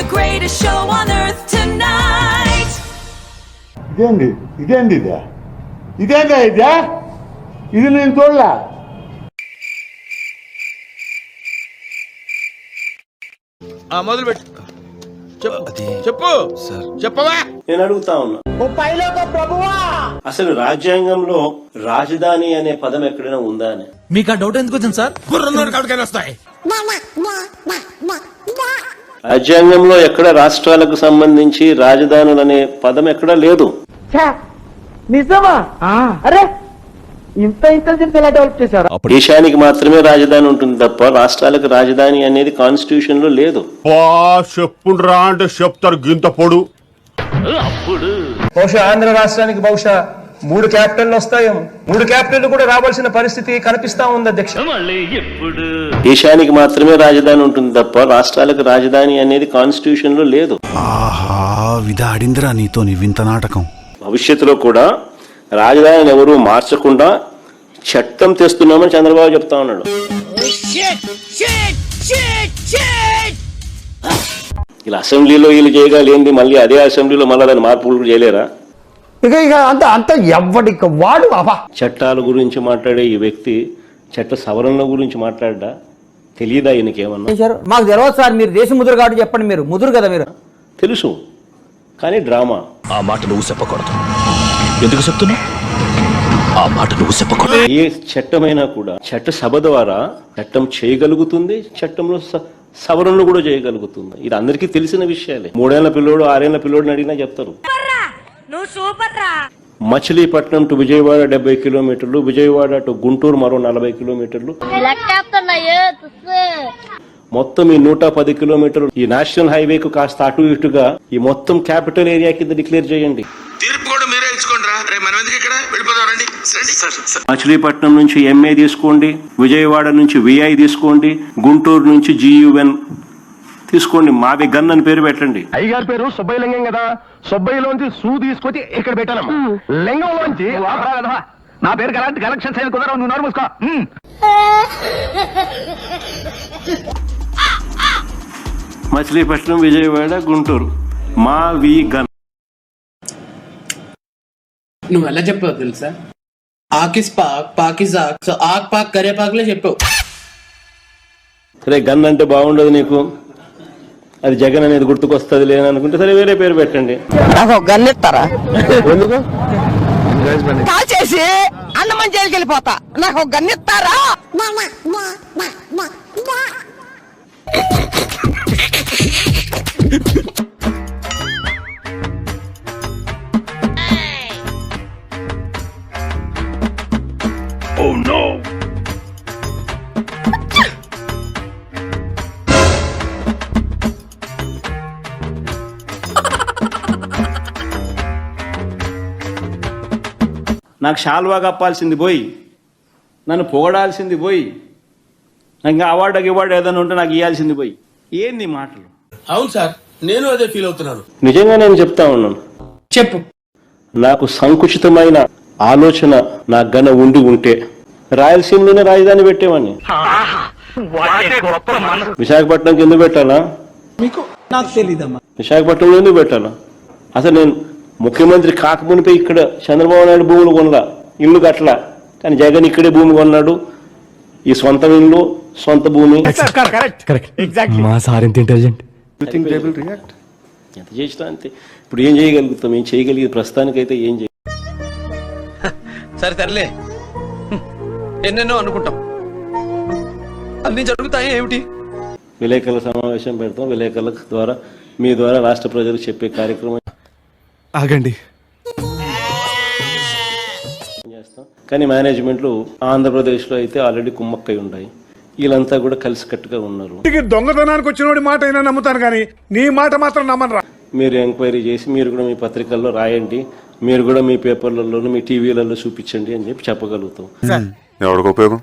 the greatest show on earth tonight. ఇదేంది ఇది నేను చూడలా. మొదలు పెట్టు. చెప్పు సార్, చెప్పవా? నేను అడుగుతా ఉన్నా, అసలు రాజ్యాంగంలో రాజధాని అనే పదం ఎక్కడైనా ఉందా అని? మీకు ఆ డౌట్ ఎందుకు వచ్చింది సార్? గుర్రన్నోడికి ఎవరికైనా వస్తాయి. రాజ్యాంగంలో ఎక్కడ రాష్ట్రాలకు సంబంధించి రాజధానులు అనే పదం ఎక్కడా లేదు. నిజమా? అరే ఇంత ఇంటెలిజెంట్ ఎలా డెవలప్ చేశారు? దేశానికి మాత్రమే రాజధాని ఉంటుంది తప్ప రాష్ట్రాలకు రాజధాని అనేది కాన్స్టిట్యూషన్ లో లేదు. చెప్పుండ్రా అంటే చెప్తారు గింత పొడు. బహుశా ఆంధ్ర రాష్ట్రానికి బహుశా 3 క్యాపిటల్ వస్తాయేమో. 3 క్యాపిటల్ కూడా రావాల్సిన పరిస్థితి కనిపిస్తా ఉంది అధ్యక్ష. దేశానికి మాత్రమే రాజధాని ఉంటుంది తప్ప రాష్ట్రాలకు రాజధాని అనేది కాన్స్టిట్యూషన్ లో లేదు. విధాడిందిరా నీతో నీ వింత నాటకం. భవిష్యత్తులో కూడా రాజధానిని ఎవరు మార్చకుండా చట్టం తెస్తున్నామని చంద్రబాబు చెప్తా ఉన్నాడు. ఇలా అసెంబ్లీలో వీళ్ళు చేయగలిగింది మళ్ళీ అదే అసెంబ్లీలో మళ్ళీ దాన్ని మార్పులు చేయలేరా? ఇక అంత ఎవ్వడికి వాడు చట్టాల గురించి మాట్లాడే ఈ వ్యక్తి చట్ట సవరణల గురించి మాట్లాడ్డా? తెలియదా ఈయనకేమన్నా? మాకు తెలియదు సార్, మీరు దేశ ముదురు కాబట్టి చెప్పండి. మీరు ముదురు కదా, మీరు తెలుసు, కానీ డ్రామా. ఆ మాట నువ్వు చెప్పకూడదు. ఎందుకు చెప్తున్నా? ఆ మాట నువ్వు చెప్పకూడదు. ఏ చట్టమైనా కూడా చట్ట సభ ద్వారా చట్టం చేయగలుగుతుంది, చట్టంలో సవరణలు కూడా చేయగలుగుతుంది. ఇది అందరికీ తెలిసిన విషయాలే. 3 ఏళ్ల పిల్లోడు 6 ఏళ్ల పిల్లోడిని అడిగినా చెప్తారు. మచిలీపట్నం టు విజయవాడ 70 కిలోమీటర్లు, విజయవాడ టు గుంటూరు మరో 40 కిలోమీటర్లు, మొత్తం ఈ 110 కిలోమీటర్లు. ఈ నేషనల్ హైవేకు కాస్త అటు ఇటుగా ఈ మొత్తం క్యాపిటల్ ఏరియా కింద డిక్లేర్ చేయండి. మచిలీపట్నం నుంచి ఎంఏ తీసుకోండి, విజయవాడ నుంచి విఐ తీసుకోండి, గుంటూరు నుంచి GUN తీసుకోండి, మావి గన్ అని పేరు పెట్టండి. అయ్యగారి పేరు సుబ్బయ్య లింగం కదా, సుబ్బయ్యలోంచి సూ తీసుకొచ్చి ఇక్కడ పెట్టాలమ్మా. లింగంలోంచి నా పేరు అలాంటి కలెక్షన్స్ అయిన కుదరవు, నువ్వు నోరు మూసుకో. మచిలీపట్నం, విజయవాడ, గుంటూరు, మావి గన్. నువ్వు ఎలా చెప్పావు తెలుసా? ఆకిస్ పాక్, పాకిజాక్, సో ఆక్ పాక్ కరేపాకులే చెప్పావు. సరే, గన్ అంటే బాగుండదు నీకు, అది జగన్ అనేది గుర్తుకొస్తుంది లేననుకుంటే సరే వేరే పేరు పెట్టండి. నాకు గన్ ఇస్తారా? ఎందుకు? కాల్ చేసి అన్నమని జైలుకి వెళ్ళిపోతా. నాకు గన్ ఇస్తారా? నాకు షాల్వా కప్పాల్సింది పోయి, నన్ను పొగడాల్సింది పోయి, నాకు ఇంకా అవార్డు ఏదైనా ఉంటే నాకు ఇవ్వాల్సింది పోయి, ఏంది మాటలు? అవును సార్, నేను అదే ఫీల్ అవుతున్నాను. నిజంగా నేను చెప్తా ఉన్నాను. చెప్పు. నాకు సంకుచితమైన ఆలోచన నాకు గన ఉంటే రాయలసీమలోనే రాజధాని పెట్టేవాడిని. విశాఖపట్నంకి ఎందుకు పెట్టాలా? నాకు తెలీదమ్మా. విశాఖపట్నంలో ఎందుకు పెట్టాలా? అసలు నేను ముఖ్యమంత్రి కాకమునిపై ఇక్కడ చంద్రబాబు నాయుడు భూములు కొనలా, ఇల్లు కట్టలా, కానీ జగన్ ఇక్కడే భూమి కొన్నాడు. ఈ సొంత ఇల్లు, సొంత భూమి. ఎంత చేసినా అంతే. ఇప్పుడు ఏం చేయగలుగుతాం? ఏం చేయగలిగేది ప్రస్తుతానికైతే ఏం చేయ. సరే సర్లే, ఎన్నెన్నో అనుకుంటాం, అన్ని జరుగుతాయి. ఏమిటి? విలేకరుల సమావేశం పెడతాం, విలేకరుల ద్వారా మీ ద్వారా రాష్ట్ర ప్రజలకు చెప్పే కార్యక్రమం ఆగండి చేస్తాం. కానీ మేనేజ్మెంట్లు ఆంధ్రప్రదేశ్లో అయితే ఆల్రెడీ కుమ్మక్కై ఉన్నాయి. వీళ్ళంతా కూడా కలిసికట్టుగా ఉన్నారు. దొంగతనానికి వచ్చినోడి మాట అయినా నమ్ముతాను, కానీ నీ మాట మాత్రం నమ్మనరా. మీరు ఎంక్వైరీ చేసి మీరు కూడా మీ పత్రికల్లో రాయండి, మీరు కూడా మీ పేపర్లలో మీ టీవీలలో చూపించండి అని చెప్పి చెప్పగలుగుతాం. ఎవరికి ఉపయోగం?